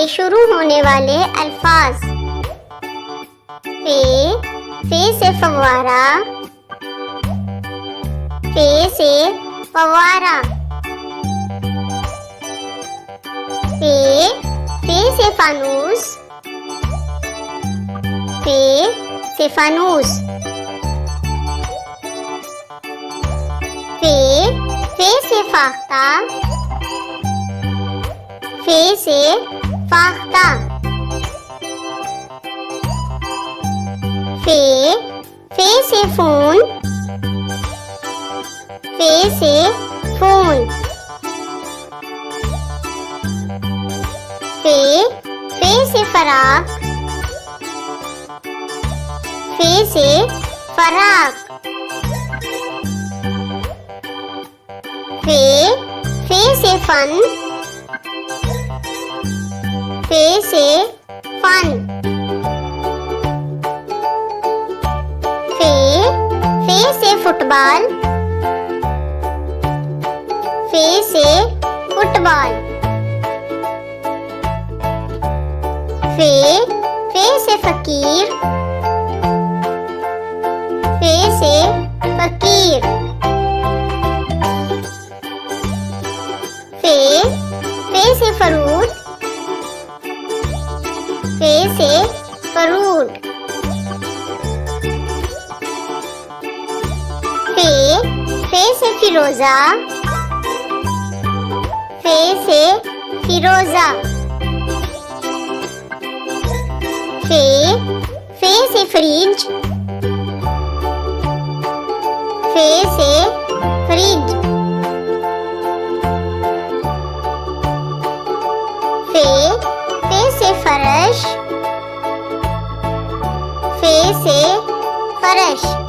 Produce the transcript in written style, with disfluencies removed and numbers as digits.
शुरू होने वाले अल्फाज। फे से फव्वारा, फे से फव्वारा। फे से फानूस, फे से फानूस। फे से फाख्ता, फे से फाख्ता। फे से फोन, फे से फोन। फे से फराक, फे से फराक। फे से फन, फे से फन। फे से फुटबॉल, फे से फुटबॉल। फे से फकीर, फे से फकीर। फे से फरूट, फे से फरूट। फे से फिरोजा, फे से फिरोजा। फे से फ्रिज, फे से फ्रिज। फे से फरश, फे से फरश।